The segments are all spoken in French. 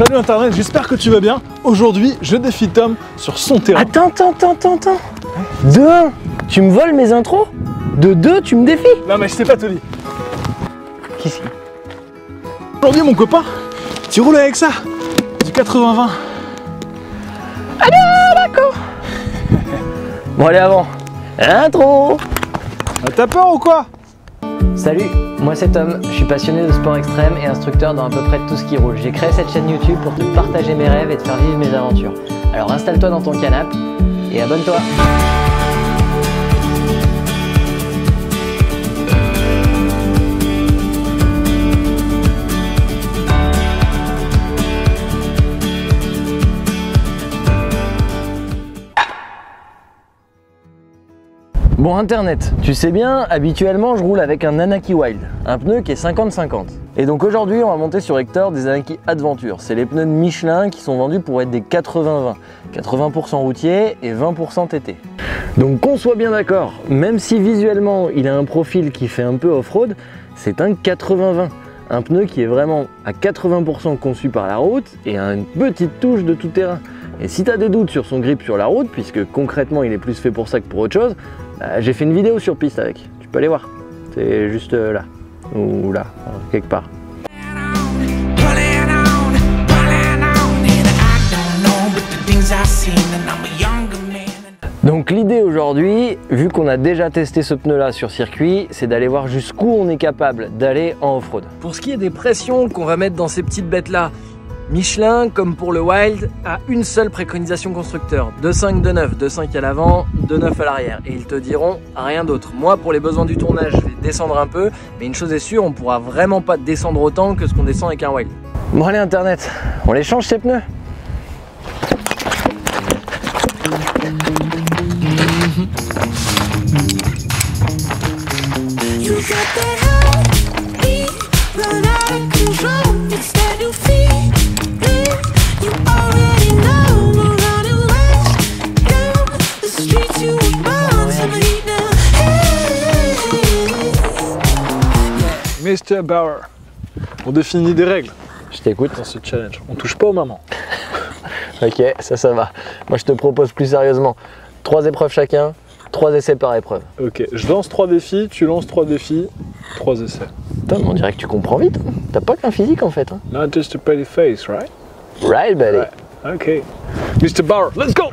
Salut Internet, j'espère que tu vas bien. Aujourd'hui, je défie Tom sur son terrain. Attends. De 1, tu me voles mes intros? De 2, tu me défies? Non mais je sais pas te dire. Qu'est-ce qui... Aujourd'hui mon copain, tu roules avec ça, du 80-20. Ah d'accord. Bon allez avant. Intro. T'as peur ou quoi? Salut, moi c'est Tom, je suis passionné de sport extrême et instructeur dans à peu près tout ce qui roule. J'ai créé cette chaîne YouTube pour te partager mes rêves et te faire vivre mes aventures. Alors installe-toi dans ton canapé et abonne-toi. Bon Internet, tu sais bien, habituellement je roule avec un Anaki Wild, un pneu qui est 50-50. Et donc aujourd'hui on va monter sur Hector des Anaki Adventure. C'est les pneus de Michelin qui sont vendus pour être des 80-20. 80% routier et 20% TT. Donc qu'on soit bien d'accord, même si visuellement il a un profil qui fait un peu off-road, c'est un 80-20. Un pneu qui est vraiment à 80% conçu par la route et a une petite touche de tout terrain. Et si tu as des doutes sur son grip sur la route, puisque concrètement il est plus fait pour ça que pour autre chose, j'ai fait une vidéo sur piste avec, tu peux aller voir, c'est juste là, ou là, quelque part. Donc l'idée aujourd'hui, vu qu'on a déjà testé ce pneu là sur circuit, c'est d'aller voir jusqu'où on est capable d'aller en off-road. Pour ce qui est des pressions qu'on va mettre dans ces petites bêtes là, Michelin, comme pour le Wild, a une seule préconisation constructeur, 2.5, 2.9, 2.5 à l'avant, 2.9 à l'arrière, et ils te diront rien d'autre. Moi, pour les besoins du tournage, je vais descendre un peu, mais une chose est sûre, on pourra vraiment pas descendre autant que ce qu'on descend avec un Wild. Bon allez Internet, on les change ces pneus. Mr. Bauer, on définit des règles. Je t'écoute. Dans ce challenge, on touche pas aux mamans. Ok, ça va. Moi je te propose plus sérieusement 3 épreuves chacun, 3 essais par épreuve. Ok, je lance 3 défis, tu lances 3 défis, 3 essais. Putain, on dirait que tu comprends vite. T'as pas qu'un physique en fait. Hein. Not just a pretty face, right? Right, buddy. Right. Ok. Mr. Bauer, let's go!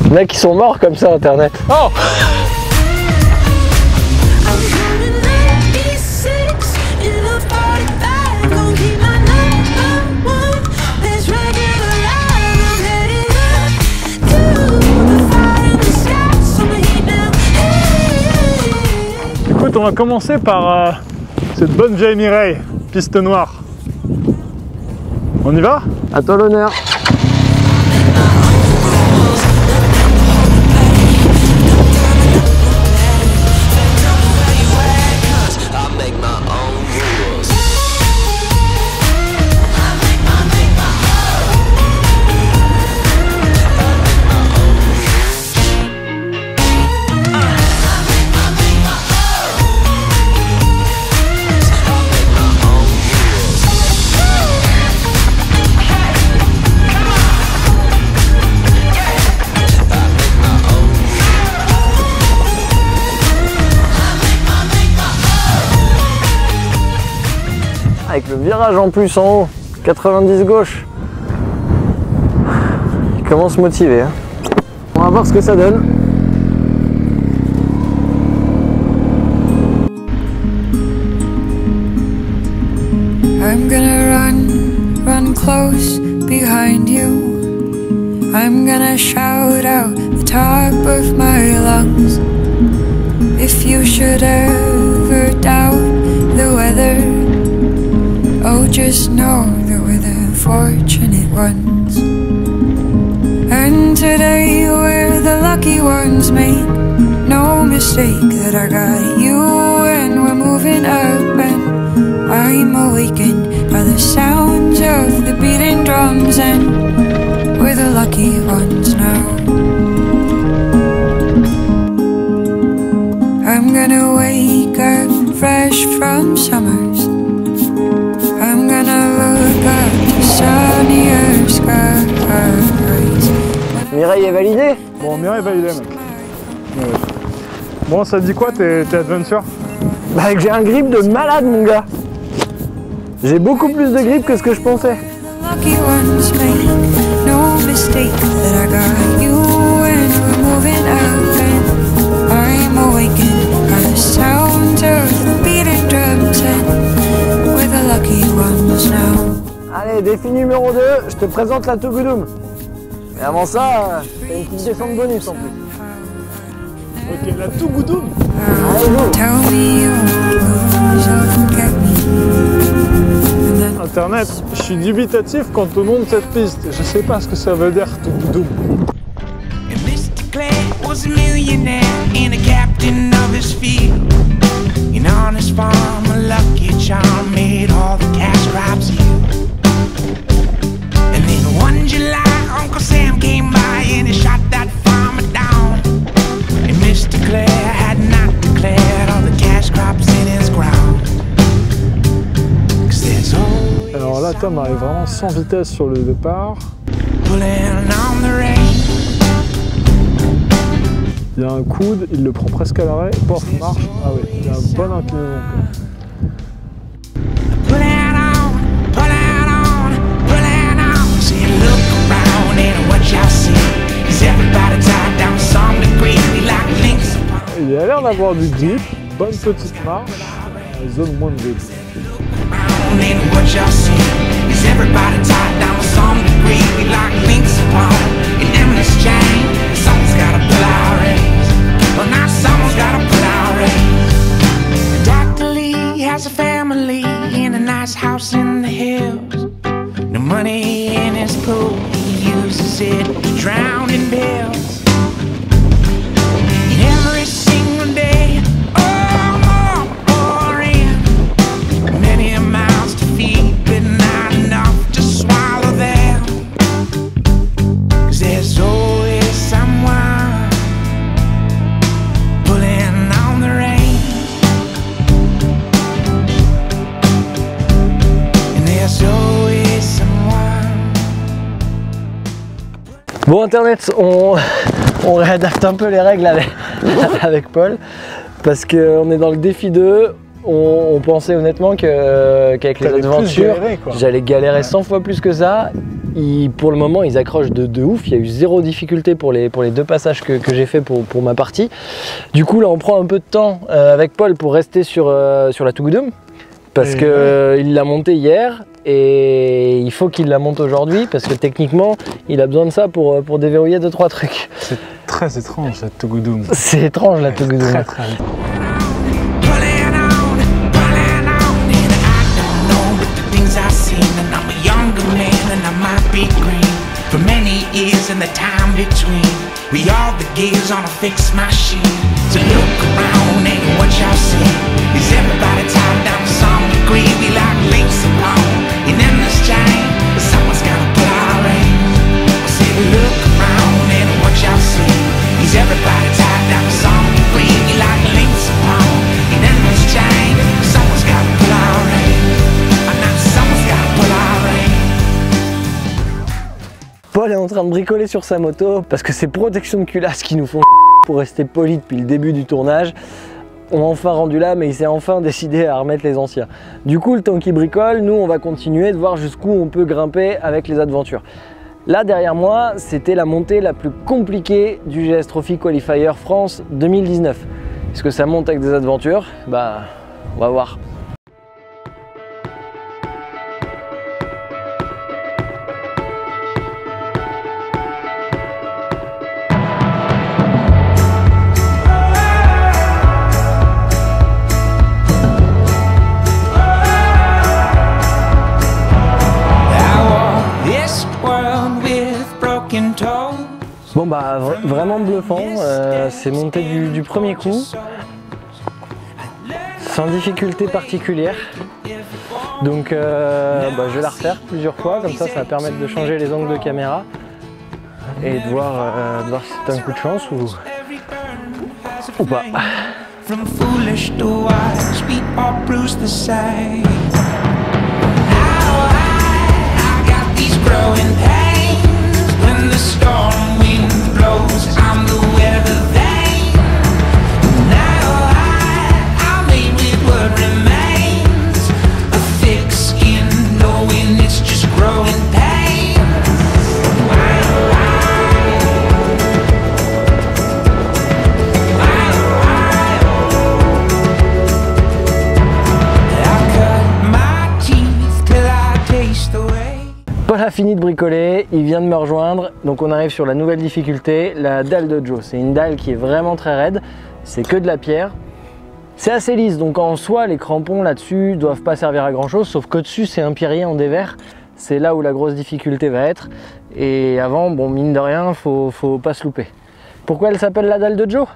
Les mecs, ils sont morts comme ça, Internet. Oh! Écoute, on va commencer par cette bonne vieille Mireille, piste noire. On y va? À toi l'honneur. Avec le virage en plus en haut, 90 gauche. Il commence motivé. Hein. On va voir ce que ça donne. I'm gonna run close behind you. I'm gonna shout out the top of my lungs. If you should ever doubt the weather, oh, just know that we're the fortunate ones. And today we're the lucky ones, make no mistake that I got you. And we're moving up and I'm awakened by the sounds of the beating drums. And we're the lucky ones now. I'm gonna wake up fresh from some summers. I'm gonna look up the sunnier skies. Mireille est validée? Bon, Mireille validé, mec. Ouais. Bon, ça te dit quoi tes adventures? Bah, que j'ai un grip de malade, mon gars. J'ai beaucoup plus de grip que ce que je pensais. Lucky ones make no mistake that I got you and we're moving out and I'm awakened by the sounds of the beating drums and we're the lucky ones now. Allez, défi numéro 2, je te présente la Tugudum. Et avant ça, t'as une petite descente bonus en plus. Ok, la Tugudum. Allez, go. Tell me you lose or forget me. Internet, je suis dubitatif quant au nom de cette piste. Je sais pas ce que ça veut dire, Tugudum. Mr. Clay was a millionaire and a captain of his field. And on his farm, a lucky charm made all the cash crops yield. And then one July, Uncle Sam came by and he shot that farmer down. And Mr. Clay had not declared all the cash crops in his ground. 'Cause there's always Alors là, Tom arrive vraiment sans vitesse sur le départ. pulling on the rain. Il y a un coude, il le prend presque à l'arrêt, pof, marche. Ah oui, il y a un bon inclinaison. Pull it on, pull it on. See, look around and what y'all see is everybody tied down to some degree. We like links upon. Il a l'air d'avoir du grip, bonne petite marche, zone moins de grip. Around and what y'all see is everybody tied down to some degree. We like links upon an endless chain. Someone's gotta pull our reins. Well, now someone's gotta pull our reins. Dr. Lee has a family in a nice house in the hills. No money in his pool, he uses it to drown in bills. And every single day, oh, more pouring. Many amounts to feed, but not enough to swallow them. 'Cause there's always someone pulling on the reins. And there's always someone. Bon, Internet, on réadapte un peu les règles avec Paul parce qu'on est dans le défi 2. On pensait honnêtement qu'avec les adventures, j'allais galérer 100 fois plus que ça. Pour le moment, ils accrochent de ouf. Il y a eu zéro difficulté pour les 2 passages que j'ai fait pour ma partie. Du coup, là, on prend un peu de temps avec Paul pour rester sur la Tugudum parce qu'il l'a monté hier et il faut qu'il la monte aujourd'hui parce que techniquement, il a besoin de ça pour déverrouiller 2-3 trucs. C'est très étrange cette Tugudum. C'est étrange la Tugudum. Très très. Pulling on, and I don't know but the things I've seen. And I'm a younger man and I might be green for many years in the time between. We all the gears on a fixed machine. So look around and what y'all see is everybody tied down to some degree. We like links upon an endless chain, but someone's gotta pull our reins. I say look around and what y'all see is everybody tied down to some degree. We like links upon an endless chain, but someone's gotta pull our reins. And now someone's gotta pull our reins. Paul est en train de bricoler sur sa moto parce que ces protections de culasse qui nous font pour rester poli depuis le début du tournage ont enfin rendu là, mais il s'est enfin décidé à remettre les anciens. Du coup, le temps qu'il bricole, nous on va continuer de voir jusqu'où on peut grimper avec les adventures. Là derrière moi, c'était la montée la plus compliquée du GS Trophy Qualifier France 2019. Est-ce que ça monte avec des adventures? Bah, on va voir. Bon bah vraiment bluffant, c'est monté du premier coup, sans difficulté particulière. Donc je vais la refaire plusieurs fois, comme ça va permettre de changer les angles de caméra et de voir si c'est un coup de chance ou pas. From foolish to wise, sweet all bruised the same. Now I got these growing pains. When the storm wind blows, I'm the weather vane. Now I'm made with what remains. A thick skin, knowing it's just growing pain. Paul a fini de bricoler, il vient de me rejoindre, donc on arrive sur la nouvelle difficulté, la dalle de Joe. C'est une dalle qui est vraiment très raide, c'est que de la pierre. C'est assez lisse, donc en soi les crampons là-dessus doivent pas servir à grand chose, sauf qu'au-dessus c'est un pierrier en dévers. C'est là où la grosse difficulté va être. Et avant, bon mine de rien, faut pas se louper. Pourquoi elle s'appelle la dalle de Joe ?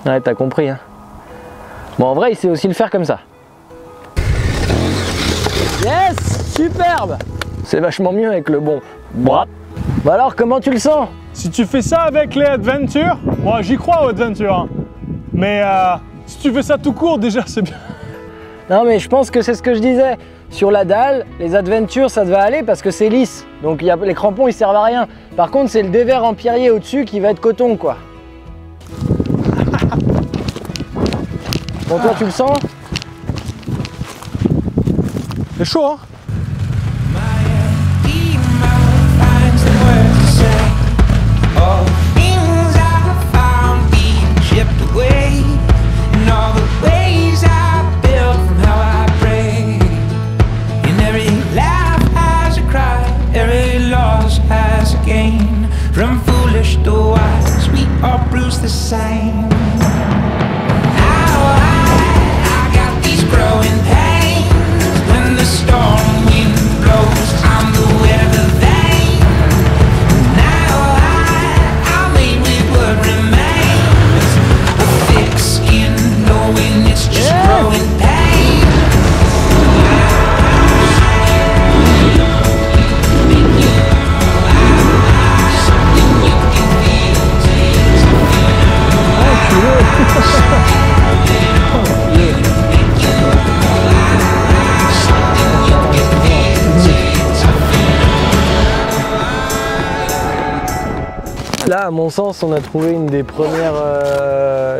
Ouais, t'as compris, hein. Bon, en vrai, il sait aussi le faire comme ça. Yes, superbe. C'est vachement mieux avec le bon. Bon alors, comment tu le sens? Si tu fais ça avec les Adventures, moi j'y crois aux Adventures, hein. Mais si tu fais ça tout court, déjà c'est bien. Non, mais je pense que c'est ce que je disais. Sur la dalle, les Adventures, ça devait aller parce que c'est lisse. Donc les crampons, ils servent à rien. Par contre, c'est le dévers en pierrier au-dessus qui va être coton, quoi. Bon, toi, tu le sens? C'est chaud, hein? From foolish to wise, we all bruise the same. Now I got these growing pains. When the storm wind blows, I'm the weather vane. Now I'm made with what remains. A thick skin, knowing it's just growing pain. Là, à mon sens, on a trouvé une des premières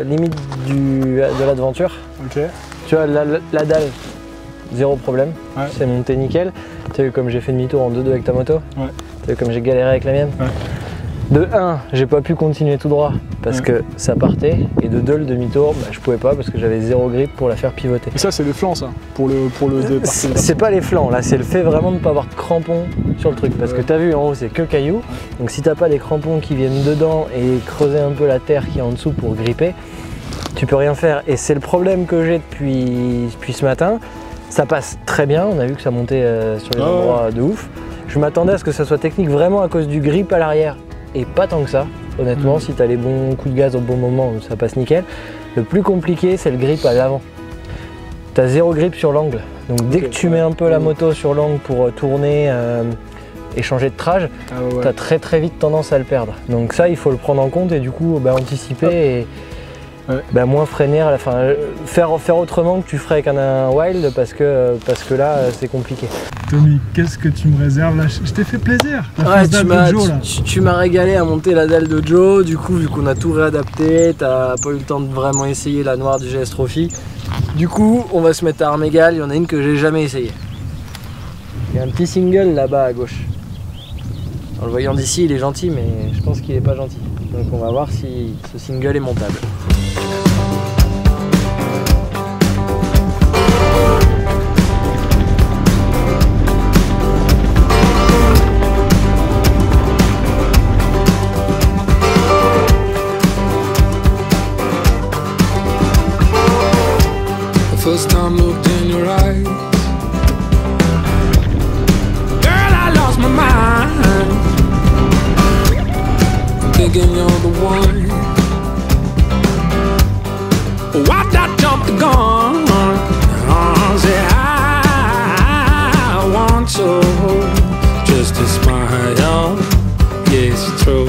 limites de l'aventure. Ok. Tu vois, la dalle, zéro problème. Ouais. C'est monté nickel. Tu as vu comme j'ai fait demi-tour en 2-2 avec ta moto. Ouais. Tu as vu comme j'ai galéré avec la mienne. Ouais. De 1, j'ai pas pu continuer tout droit parce que ça partait. Et de 2, le demi-tour, bah, je pouvais pas parce que j'avais zéro grip pour la faire pivoter. Et ça, c'est les flancs, ça, pour le départ. C'est pas les flancs, là, c'est le fait vraiment de ne pas avoir de crampons sur le truc. Parce que t'as vu, en haut, c'est que cailloux. Donc si t'as pas des crampons qui viennent dedans et creuser un peu la terre qui est en dessous pour gripper, tu peux rien faire. Et c'est le problème que j'ai depuis ce matin. Ça passe très bien, on a vu que ça montait sur les endroits de ouf. Je m'attendais à ce que ça soit technique vraiment à cause du grip à l'arrière. Et pas tant que ça, honnêtement, si tu as les bons coups de gaz au bon moment, ça passe nickel. Le plus compliqué, c'est le grip à l'avant. Tu as zéro grip sur l'angle. Donc dès que tu mets un peu la moto sur l'angle pour tourner et changer de trage, tu as très vite tendance à le perdre. Donc ça, il faut le prendre en compte et du coup anticiper et moins freiner à la fin. Faire autrement que tu ferais avec un wild parce que là, c'est compliqué. Tommy, qu'est-ce que tu me réserves là? Je t'ai fait plaisir. Tu m'as régalé à monter la dalle de Joe. Du coup, vu qu'on a tout réadapté, t'as pas eu le temps de vraiment essayer la noire du GS Trophy. Du coup, on va se mettre à armes égales. Il y en a une que j'ai jamais essayé. Il y a un petit single là-bas à gauche. En le voyant d'ici, il est gentil, mais je pense qu'il est pas gentil. Donc on va voir si ce single est montable. First time looked in your eyes, girl, I lost my mind, thinking you're the one. Why'd I jump the gun? Say I want so just to smile. this true.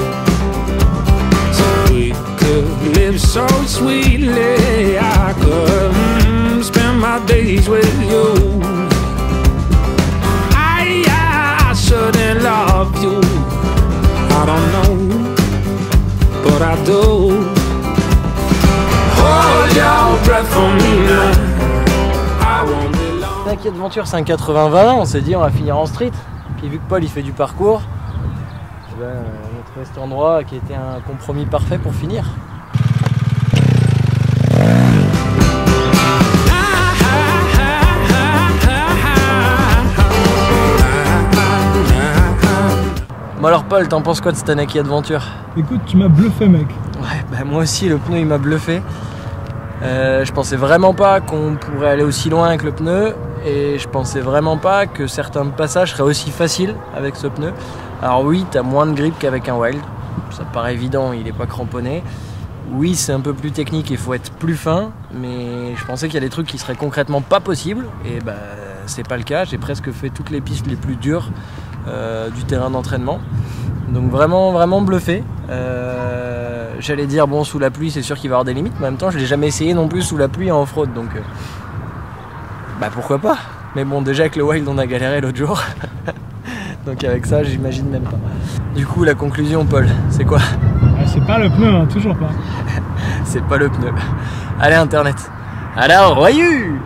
So we could live so sweetly. I could spend my days with you. I shouldn't love you. I don't know, but I do. Hold your breath for me now. I won't be long. Nanaki Adventure, c'est un 80-20. On s'est dit, on va finir en street. Puis vu que Paul il fait du parcours, on a trouvé cet endroit qui était un compromis parfait pour finir. Bon alors Paul, t'en penses quoi de cette Nanaki Adventure? Écoute, tu m'as bluffé, mec. Ouais, bah moi aussi le pneu il m'a bluffé. Je pensais vraiment pas qu'on pourrait aller aussi loin avec le pneu et je pensais vraiment pas que certains passages seraient aussi faciles avec ce pneu. Alors oui, t'as moins de grip qu'avec un Wild, ça paraît évident, il est pas cramponné. Oui, c'est un peu plus technique, il faut être plus fin, mais je pensais qu'il y a des trucs qui seraient concrètement pas possibles et bah c'est pas le cas. J'ai presque fait toutes les pistes les plus dures du terrain d'entraînement, donc vraiment bluffé. J'allais dire bon, sous la pluie c'est sûr qu'il va y avoir des limites, mais en même temps je l'ai jamais essayé non plus sous la pluie en off-road, donc bah pourquoi pas. Mais bon, déjà avec le Wild on a galéré l'autre jour donc avec ça j'imagine même pas. Du coup la conclusion Paul, c'est quoi? C'est pas le pneu, hein, toujours pas. C'est pas le pneu. Allez internet, à la royue.